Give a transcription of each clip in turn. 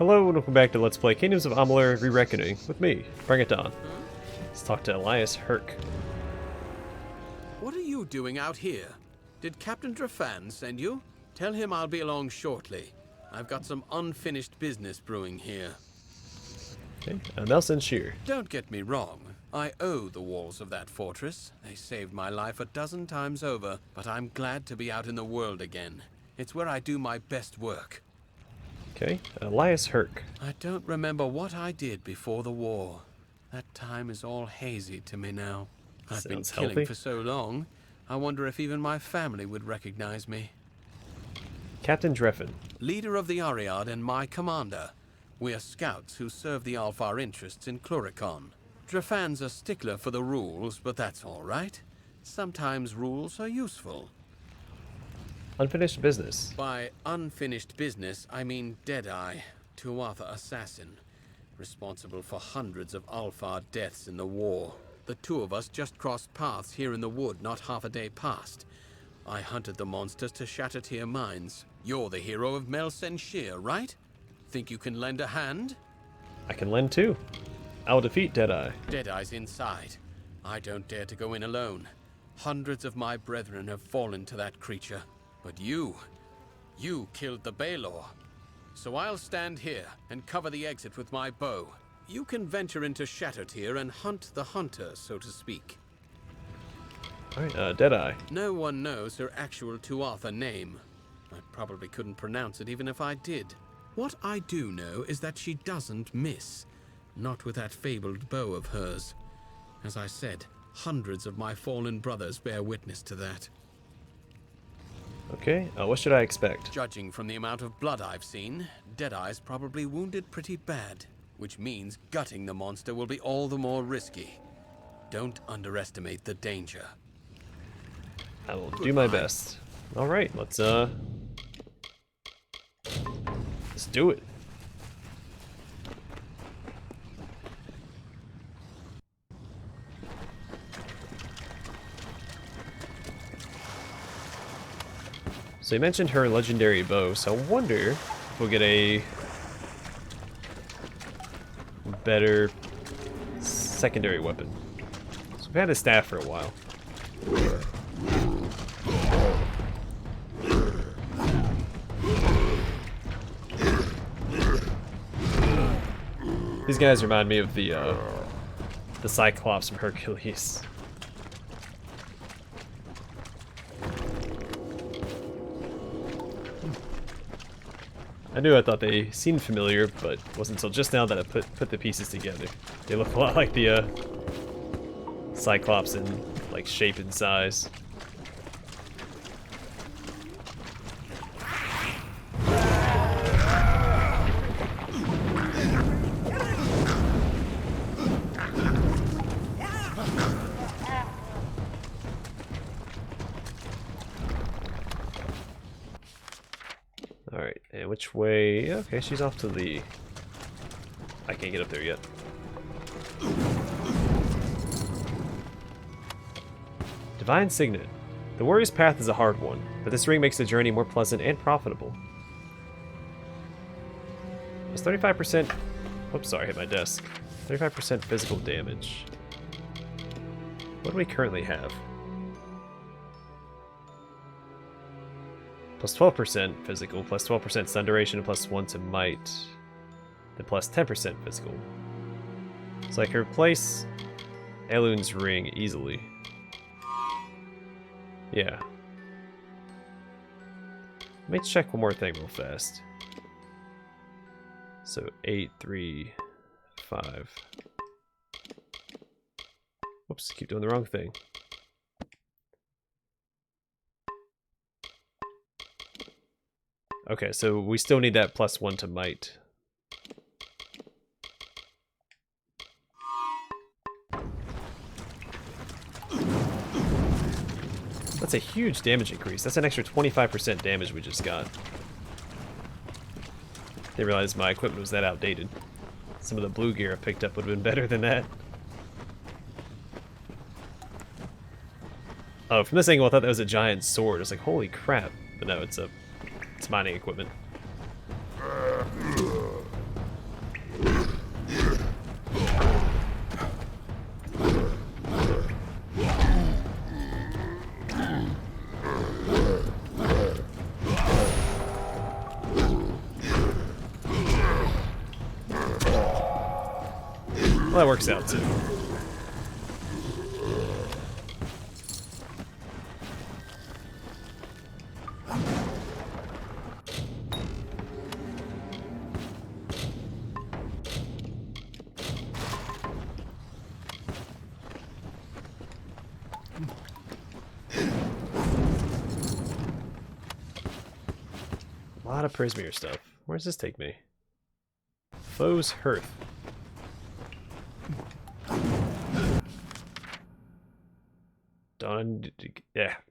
Hello and welcome back to Let's Play Kingdoms of Amalur Re-Reckoning with me, Brigand Hall. Let's talk to Elias Herk. What are you doing out here? Did Captain Drafan send you? Tell him I'll be along shortly. I've got some unfinished business brewing here. Okay, Nelson Shear. Don't get me wrong. I owe the walls of that fortress. They saved my life a dozen times over, but I'm glad to be out in the world again. It's where I do my best work. Okay, Elias Herk. I don't remember what I did before the war. That time is all hazy to me now. I've been killing for so long, I wonder if even my family would recognize me. Captain Drefin. Leader of the Ariad and my commander. We're scouts who serve the Alfar interests in Cluricon. Drafan's a stickler for the rules, but that's all right. Sometimes rules are useful. Unfinished business. By unfinished business, I mean Deadeye, Tuatha assassin, responsible for hundreds of Alfar deaths in the war. The two of us just crossed paths here in the wood not half a day past. I hunted the monsters to Rathir mines. You're the hero of Melsen Shear, right? Think you can lend a hand? I can lend too. I'll defeat Deadeye. Deadeye's inside. I don't dare to go in alone. Hundreds of my brethren have fallen to that creature. But you killed the Baelor. So I'll stand here and cover the exit with my bow. You can venture into Rathir and hunt the hunter, so to speak. Alright, Deadeye. No one knows her actual Tuatha name. I probably couldn't pronounce it even if I did. What I do know is that she doesn't miss. Not with that fabled bow of hers. As I said, hundreds of my fallen brothers bear witness to that. Okay, what should I expect? Judging from the amount of blood I've seen, Deadeye's probably wounded pretty bad, which means gutting the monster will be all the more risky. Don't underestimate the danger. I will do my best. Alright, let's do it. So you mentioned her legendary bow, so I wonder if we'll get a better secondary weapon. So we've had a staff for a while. These guys remind me of the Cyclops from Hercules. I thought they seemed familiar, but it wasn't until just now that I put the pieces together. They look a lot like the Cyclops in like shape and size. Alright, and which way? Okay, she's off to the... I can't get up there yet. Divine Signet. The warrior's path is a hard one, but this ring makes the journey more pleasant and profitable. It's 35%... Whoops, sorry, I hit my desk. 35% physical damage. What do we currently have? Plus 12% physical, plus 12% stun duration, and plus 1 to might. Then plus 10% physical. So I can replace Elun's ring easily. Yeah. Let me check one more thing real fast. So 8, 3, 5. Whoops, keep doing the wrong thing. Okay, so we still need that plus 1 to might. That's a huge damage increase. That's an extra 25% damage we just got. Didn't realize my equipment was that outdated. Some of the blue gear I picked up would have been better than that. Oh, from this angle I thought that was a giant sword. I was like, holy crap. But no, it's mining equipment. Well, that works out too. A lot of Prismere stuff. Where does this take me? Foe's Hearth.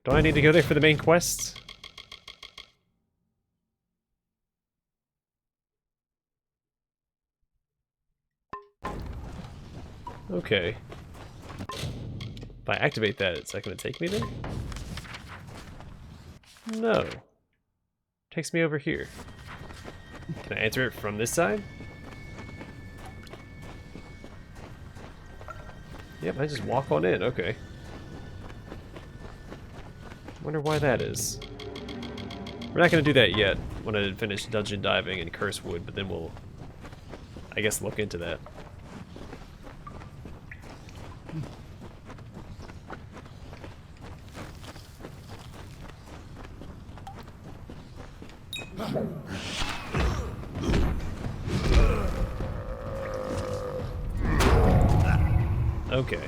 Don't I need to go there for the main quest? Okay. If I activate that, is that going to take me there? No. Takes me over here. Can I enter it from this side? Yep, I just walk on in, okay. Wonder why that is. We're not going to do that yet when I finish dungeon diving in Cursewood, but then we'll, I guess, look into that. Okay.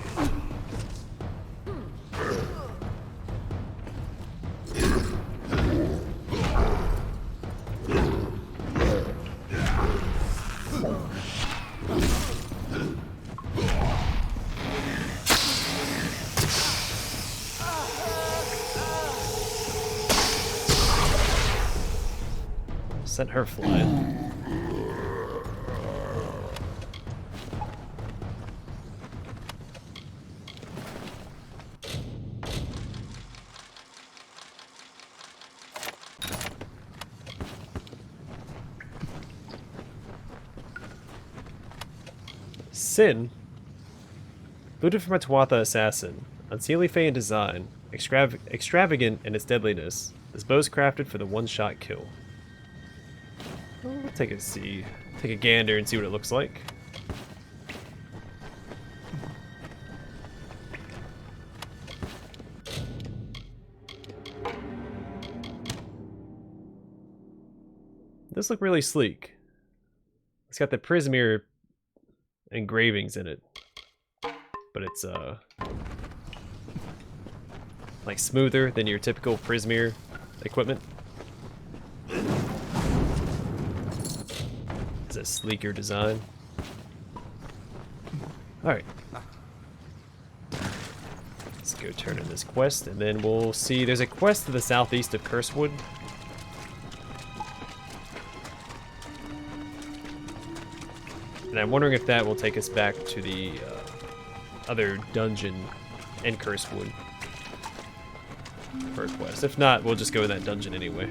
Sent her flying. Sin? Looted from a Tuatha assassin. Unseelie Fae in design. Extravagant in its deadliness. This bow's crafted for the one-shot kill. We'll take a gander and see what it looks like. This looks really sleek. It's got the Prismere engravings in it, but it's like smoother than your typical Prismere equipment. It's a sleeker design. Alright. Let's go turn in this quest, and then we'll see. There's a quest to the southeast of Cursewood. And I'm wondering if that will take us back to the other dungeon in Cursewood for a quest. If not, we'll just go in that dungeon anyway.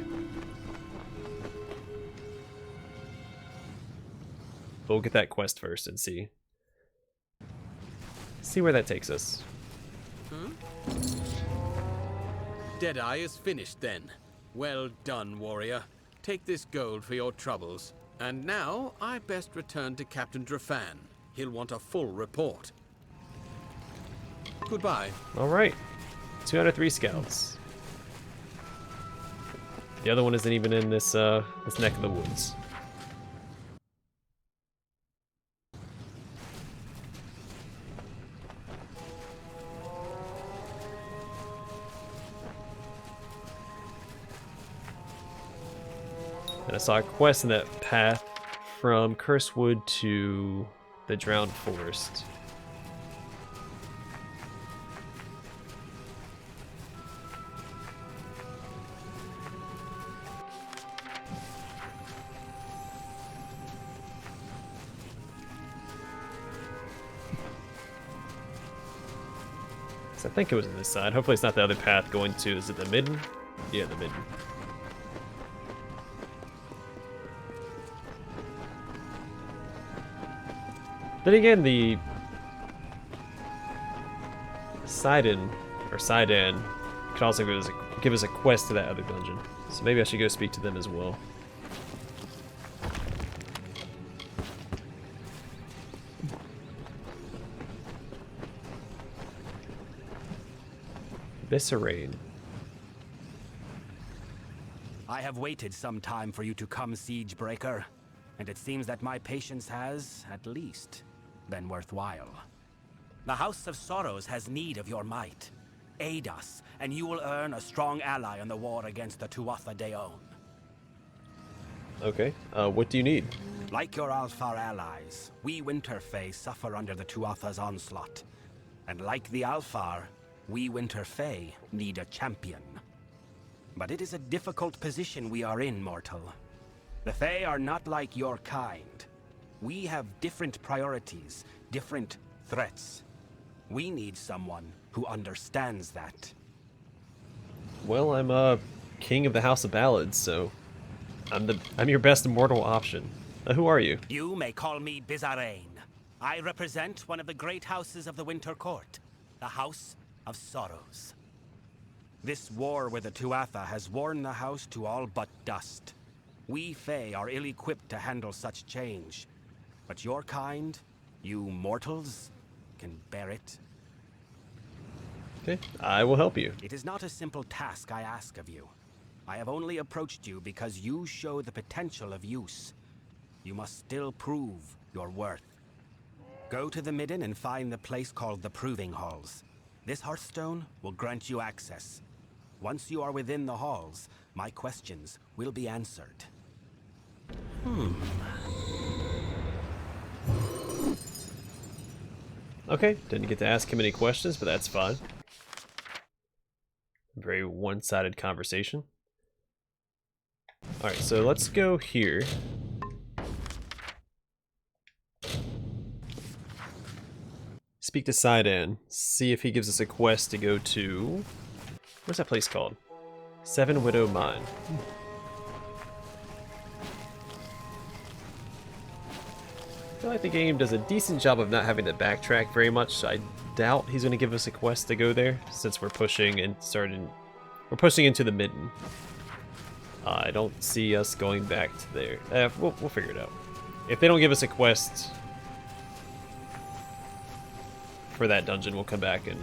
But we'll get that quest first and see where that takes us. Deadeye is finished then. Well done, warrior. Take this gold for your troubles. And now, I best return to Captain Drafan. He'll want a full report. Goodbye. Alright. 2 out of 3 scouts. The other one isn't even in this this neck of the woods. And I saw a quest in that path from Cursewood to the Drowned Forest. So I think it was on this side. Hopefully it's not the other path going to, is it the Midden? Yeah, the Midden. Then again, the Sidon, or Sidan, could also give us a quest to that other dungeon. So maybe I should go speak to them as well. Viscerain. I have waited some time for you to come, Siegebreaker, and it seems that my patience has, at least, been worthwhile. The House of Sorrows has need of your might. Aid us, and you will earn a strong ally in the war against the Tuatha De'On. Okay, what do you need? Like your Alfar allies, we Winter Fae suffer under the Tuatha's onslaught. And like the Alfar, we Winter Fae need a champion. But it is a difficult position we are in, mortal. The Fae are not like your kind. We have different priorities, different threats. We need someone who understands that. Well, I'm king of the House of Ballads, so I'm your best immortal option. Who are you? You may call me Bizarrain. I represent one of the great houses of the Winter Court, the House of Sorrows. This war with the Tuatha has worn the house to all but dust. We Fae are ill-equipped to handle such change. But your kind, you mortals, can bear it. Okay, I will help you. It is not a simple task I ask of you. I have only approached you because you show the potential of use. You must still prove your worth. Go to the Midden and find the place called the Proving Halls. This Hearthstone will grant you access. Once you are within the halls, my questions will be answered. Okay, didn't get to ask him any questions, but that's fine. Very one-sided conversation. Alright, so let's go here. Speak to Sidon. See if he gives us a quest to go to... What's that place called? Widowmine. I feel like the game does a decent job of not having to backtrack very much, so I doubt he's going to give us a quest to go there, since we're pushing we're pushing into the Midden. I don't see us going back to there. We'll figure it out. If they don't give us a quest for that dungeon, we'll come back and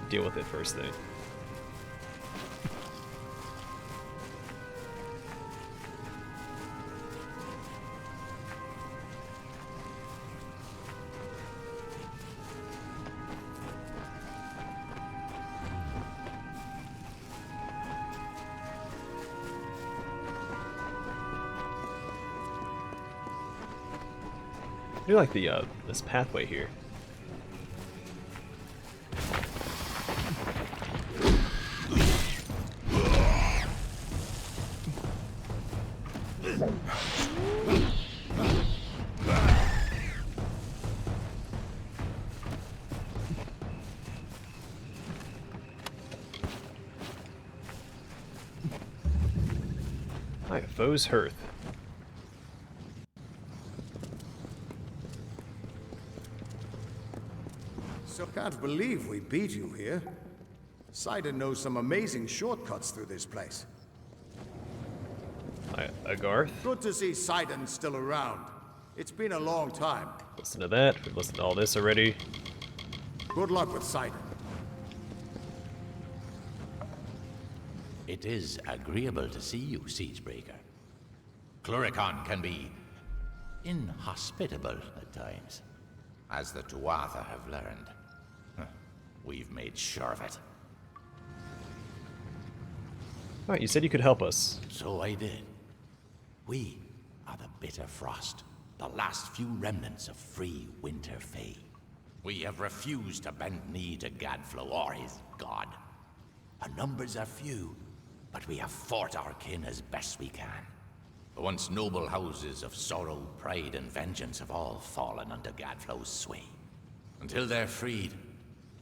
deal with it first thing. I do like the this pathway here. Alright, Foe's Hearth. So can't believe we beat you here. Sidon knows some amazing shortcuts through this place. Agarth. Good to see Sidon still around. It's been a long time. Listen to that. We've listened to all this already. Good luck with Sidon. It is agreeable to see you, Siegebreaker. Cluricon can be inhospitable at times, as the Tuatha have learned. We've made sure of it. Alright, you said you could help us. So I did. We are the Bitter Frost, the last few remnants of free Winter Fae. We have refused to bend knee to Gadflow or his god. Our numbers are few, but we have fought our kin as best we can. The once noble houses of sorrow, pride, and vengeance have all fallen under Gadflow's sway. Until they're freed,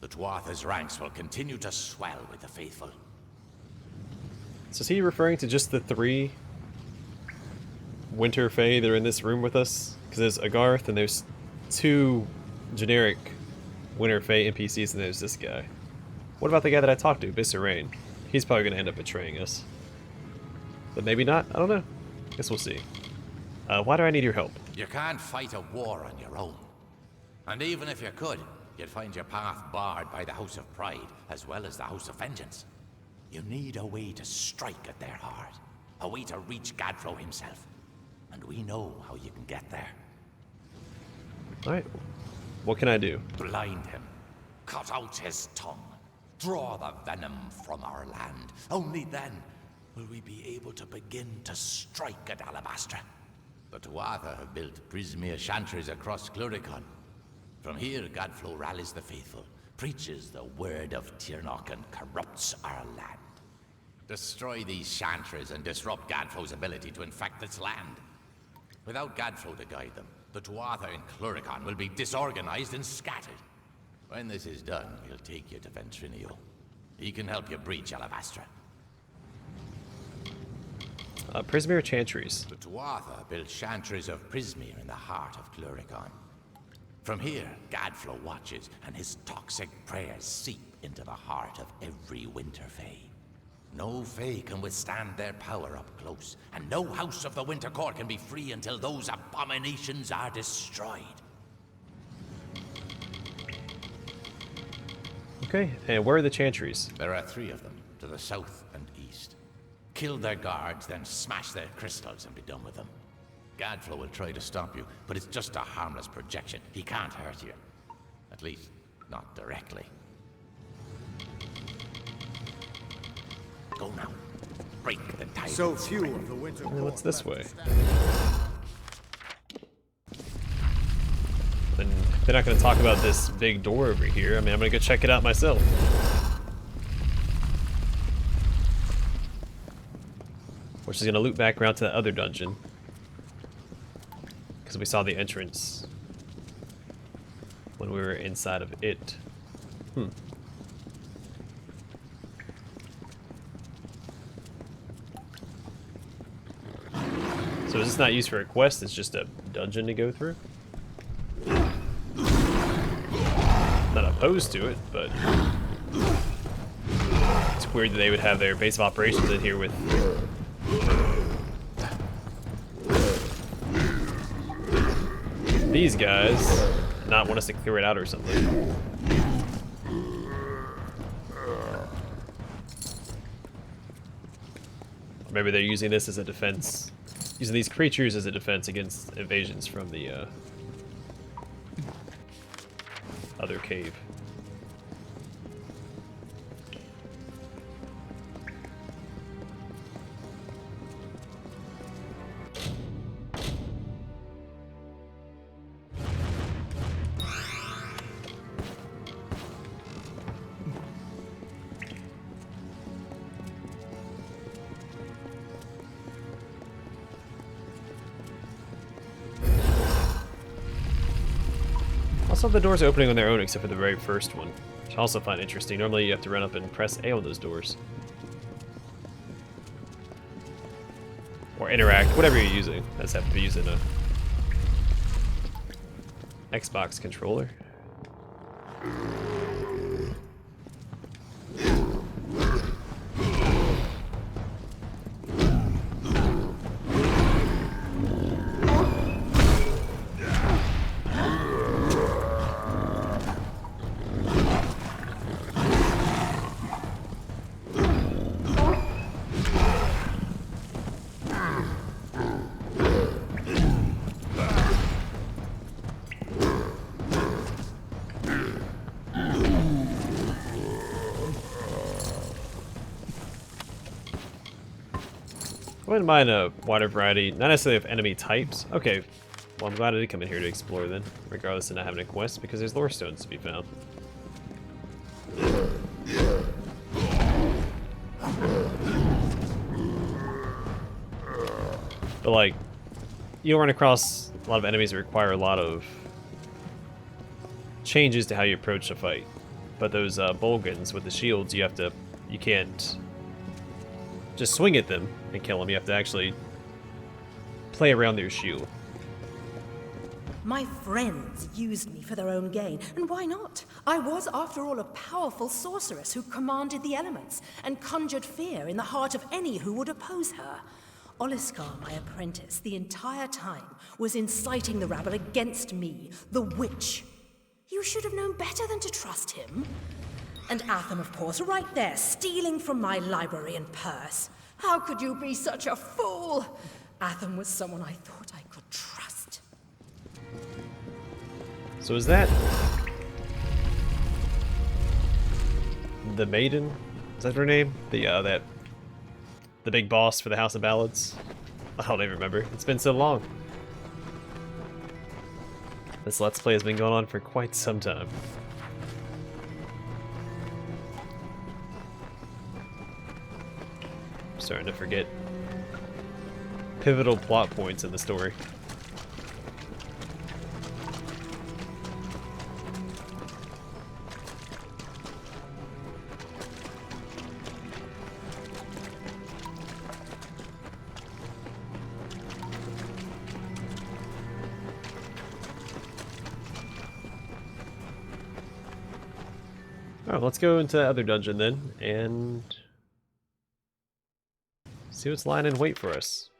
the Tuatha's ranks will continue to swell with the faithful. So is he referring to just the 3 Winter Fae that are in this room with us? Because there's Agarth and there's 2 generic Winter Fae NPCs and there's this guy. What about the guy that I talked to, Viscerain? He's probably going to end up betraying us. But maybe not, I don't know. Guess we'll see. Why do I need your help? You can't fight a war on your own. And even if you could, you'd find your path barred by the House of Pride, as well as the House of Vengeance. You need a way to strike at their heart. A way to reach Gadflo himself. And we know how you can get there. Alright. What can I do? Blind him. Cut out his tongue. Draw the venom from our land. Only then will we be able to begin to strike at Alabastra. The Tuatha have built Prismeer chantries across Cluricon. From here, Gadflo rallies the faithful, preaches the word of Tirnoch, and corrupts our land. Destroy these chantries and disrupt Gadflo's ability to infect its land. Without Gadflo to guide them, the Tuatha in Cluricon will be disorganized and scattered. When this is done, we'll take you to Ventrinio. He can help you breach Alabastra. Prismeer chantries. The Tuatha built chantries of Prismeer in the heart of Cluricon. From here, Gadflo watches, and his toxic prayers seep into the heart of every Winter Fae. No Fae can withstand their power up close, and no House of the Winter Court can be free until those abominations are destroyed. Okay, and where are the chantries? There are 3 of them, to the south and east. Kill their guards, then smash their crystals and be done with them. Gadflo will try to stop you, but it's just a harmless projection. He can't hurt you. At least, not directly. Go now. Break the tide. So few of the Winter Court. What's this way? And they're not going to talk about this big door over here. I mean, I'm going to go check it out myself. Which is going to loop back around to the other dungeon. Because we saw the entrance when we were inside of it. So is this not used for a quest? It's just a dungeon to go through? Not opposed to it, but it's weird that they would have their base of operations in here with these guys, not want us to clear it out or something. Or maybe they're using this as a defense, using these creatures as a defense against invasions from the other cave. Also, the doors are opening on their own except for the very first one, which I also find interesting. Normally you have to run up and press A on those doors. Or interact, whatever you're using. I just have to be using a Xbox controller. I wouldn't mind a wider variety, not necessarily of enemy types. Okay, well I'm glad I did come in here to explore then, regardless of not having a quest, because there's lore stones to be found. But like, you run across a lot of enemies that require a lot of changes to how you approach a fight. But those Bolgans with the shields, you can't just swing at them and kill them. You have to actually play around their shield. My friends used me for their own gain, and why not? I was, after all, a powerful sorceress who commanded the elements and conjured fear in the heart of any who would oppose her. Oliskar, my apprentice, the entire time was inciting the rabble against me, the witch. You should have known better than to trust him. And Atham, of course, right there, stealing from my library and purse. How could you be such a fool? Atham was someone I thought I could trust. So is that the Maiden? Is that her name? The big boss for the House of Ballads? I don't even remember. It's been so long. This Let's Play has been going on for quite some time. I'm starting to forget pivotal plot points in the story. Alright, let's go into the other dungeon then, and see what's lying in wait for us.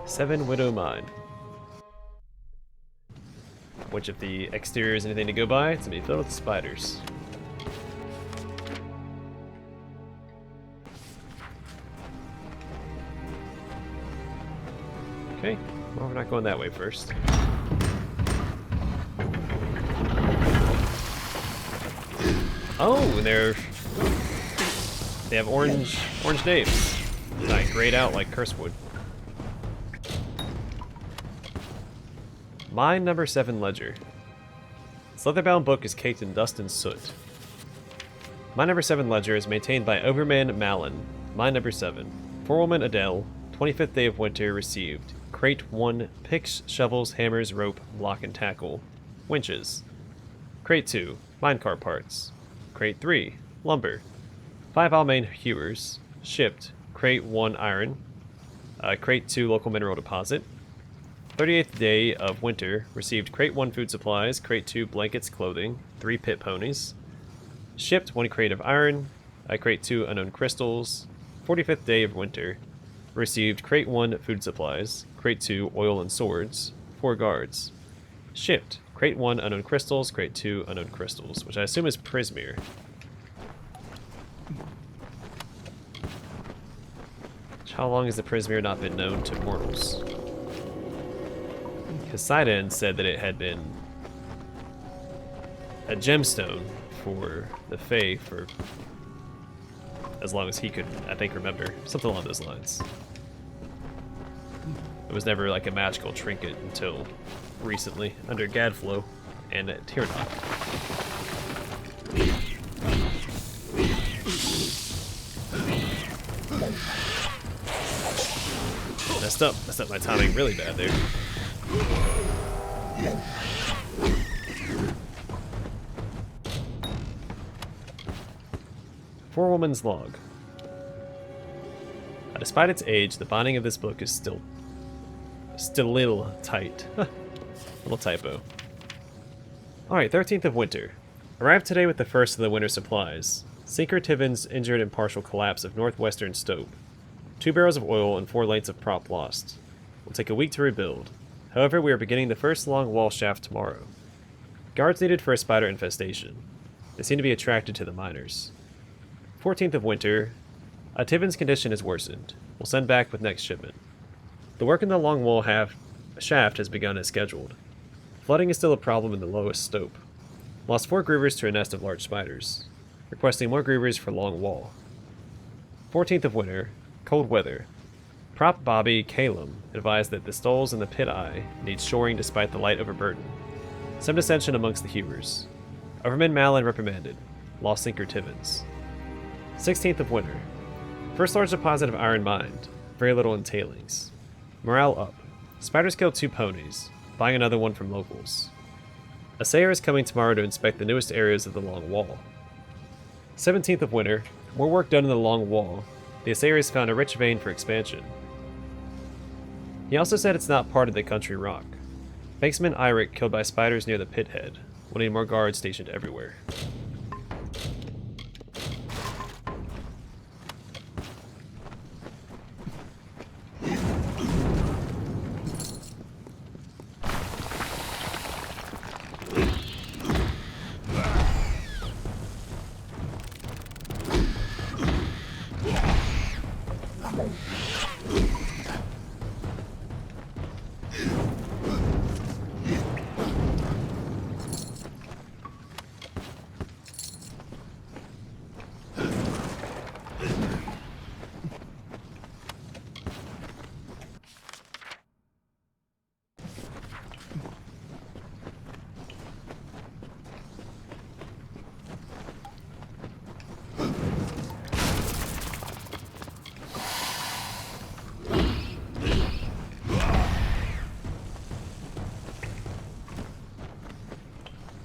Seven Widowmine. Which, if the exterior is anything to go by, it's gonna be filled with spiders. Okay, well, we're not going that way first. Oh, and they have orange names. Not grayed out like Cursewood. Mine number 7 ledger. This leather-bound book is caked in dust and soot. My number 7 ledger is maintained by Overman Malin. My number 7. Forewoman Adele. 25th day of winter received. Crate 1, picks, shovels, hammers, rope, block, and tackle. Winches. Crate 2, minecart parts. Crate 3, lumber. 5 Almain hewers. Shipped. Crate 1, iron. Crate 2, local mineral deposit. 38th day of winter received Crate 1, food supplies. Crate 2, blankets, clothing. 3 pit ponies. Shipped 1 crate of iron. Crate 2, unknown crystals. 45th day of winter received Crate 1, food supplies. Crate 2, oil and swords. 4 guards. Shipped. Crate 1, unknown crystals. Crate 2, unknown crystals, which I assume is Prismere. How long has the Prismere not been known to mortals? Poseidon said that it had been a gemstone for the Fae for as long as he could, I think, remember. Something along those lines. It was never like a magical trinket until recently, under Gadflow and at Tyrnot. Messed up my timing really bad there. Forewoman's log. Despite its age, the binding of this book is still a little tight. Little typo. Alright, 13th of winter. Arrived today with the first of the winter supplies. Sinker Tiven's injured and partial collapse of northwestern stope. 2 barrels of oil and 4 lengths of prop lost. Will take a week to rebuild. However, we are beginning the first long wall shaft tomorrow. Guards needed for a spider infestation. They seem to be attracted to the miners. 14th of winter. Tiven's condition has worsened. We'll send back with next shipment. The work in the long wall shaft has begun as scheduled. Flooding is still a problem in the lowest stope. Lost 4 grievers to a nest of large spiders. Requesting more grievers for long wall. 14th of winter. Cold weather. Prop Bobby Calum advised that the stalls in the pit eye need shoring despite the light overburden. Some dissension amongst the hewers. Overman Malin reprimanded. Lost Sinker Tivens. 16th of winter. First large deposit of iron mined. Very little in tailings. Morale up. Spiders killed 2 ponies. Buying another one from locals. A sayer is coming tomorrow to inspect the newest areas of the long wall. 17th of winter. More work done in the long wall. The Assyrians found a rich vein for expansion. He also said it's not part of the country rock. Banksman Eirik killed by spiders near the pit head. We'll need more guards stationed everywhere.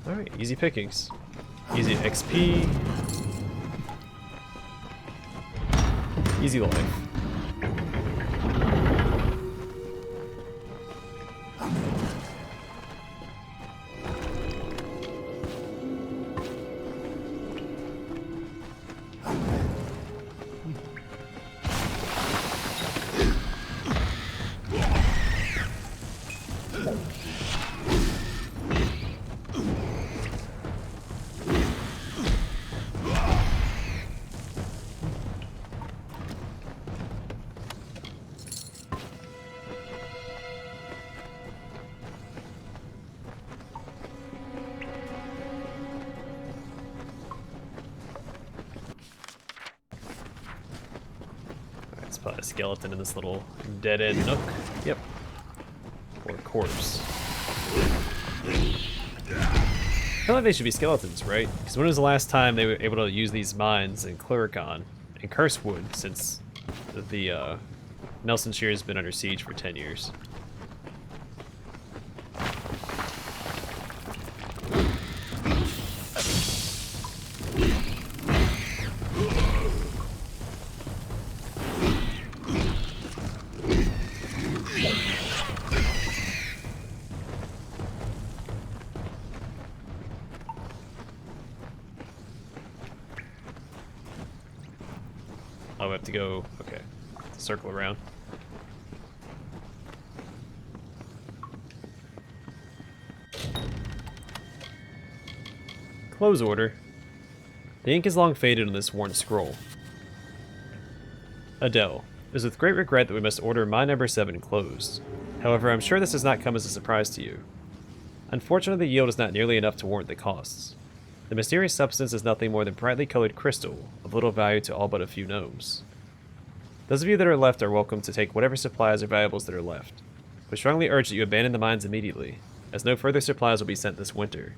Alright, easy pickings. Easy XP. Easy life. It's probably a skeleton in this little dead-end nook. Yep. Or a corpse. I feel like they should be skeletons, right? Because when was the last time they were able to use these mines in Cluricon and Cursewood since the Nelson Shear has been under siege for 10 years? Oh, we have to go, okay, circle around. Close order. The ink is long faded on this worn scroll. Adele, it is with great regret that we must order my number 7 closed. However, I'm sure this does not come as a surprise to you. Unfortunately, the yield is not nearly enough to warrant the costs. The mysterious substance is nothing more than brightly colored crystal, of little value to all but a few gnomes. Those of you that are left are welcome to take whatever supplies or valuables that are left. We strongly urge that you abandon the mines immediately, as no further supplies will be sent this winter,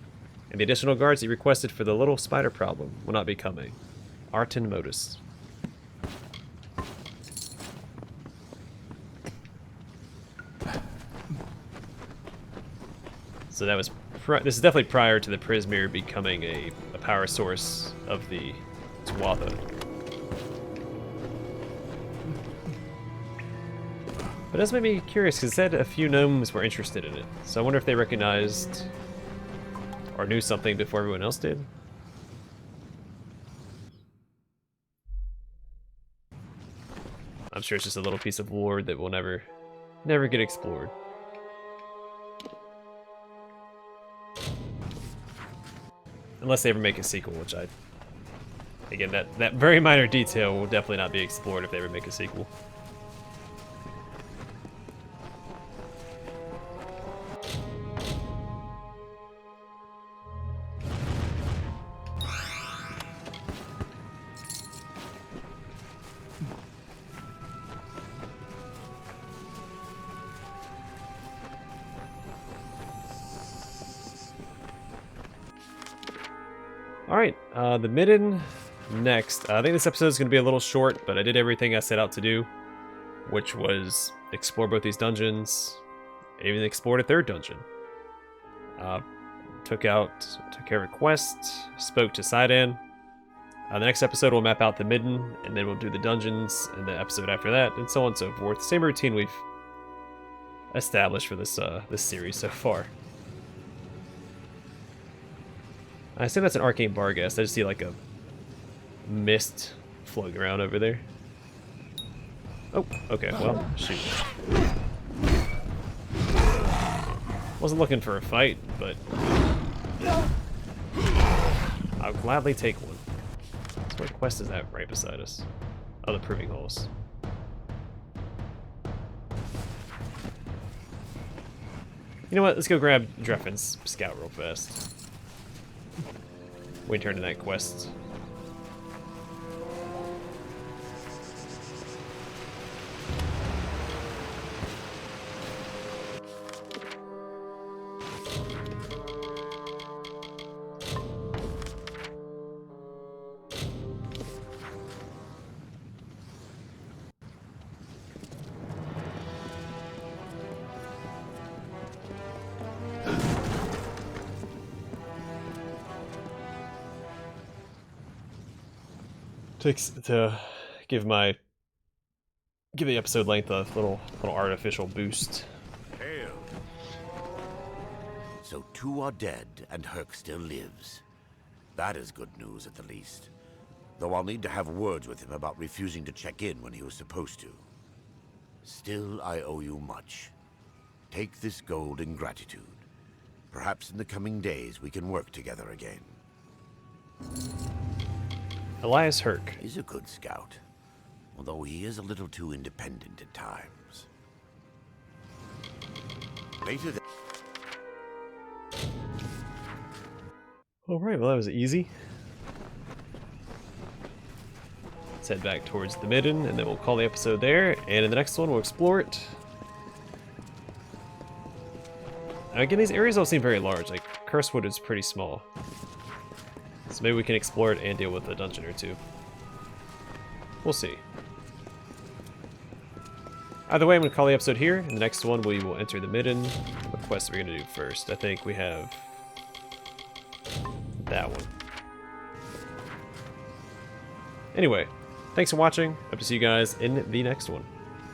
and the additional guards that you requested for the little spider problem will not be coming. Arton Modus. So that was this is definitely prior to the Prismir becoming a power source of the Tuatha. But it does make me curious, because it said a few gnomes were interested in it. So I wonder if they recognized or knew something before everyone else did. I'm sure it's just a little piece of lore that will never get explored. Unless they ever make a sequel, which again, that very minor detail will definitely not be explored if they ever make a sequel. Alright, the Midden next. I think this episode is going to be a little short, but I did everything I set out to do, which was explore both these dungeons, even explored a third dungeon. Took care of a quest, spoke to Sidon. The next episode we'll map out the Midden, and then we'll do the dungeons, and the episode after that, and so on and so forth. Same routine we've established for this series so far. I assume that's an arcane barghest. I just see like a mist floating around over there. Oh, okay, well, shoot. Wasn't looking for a fight, but I'll gladly take one. So what quest is that right beside us? Oh, the Proving Halls. You know what? Let's go grab Dreffin's scout real fast. Winter Night quest. To give the episode length a little artificial boost. Hail! So 2 are dead, and Herk still lives. That is good news at the least. Though I'll need to have words with him about refusing to check in when he was supposed to. Still, I owe you much. Take this gold in gratitude. Perhaps in the coming days we can work together again. Elias Herk. He's a good scout, although he is a little too independent at times. Later that... Alright, well that was easy. Let's head back towards the Midden, and then we'll call the episode there, and in the next one we'll explore it. Now again, these areas don't seem very large, like Cursewood is pretty small. So maybe we can explore it and deal with a dungeon or two. We'll see. Either way, I'm going to call the episode here. In the next one, we will enter the Midden. What quest are we going to do first? I think we have that one. Anyway, thanks for watching. Hope to see you guys in the next one.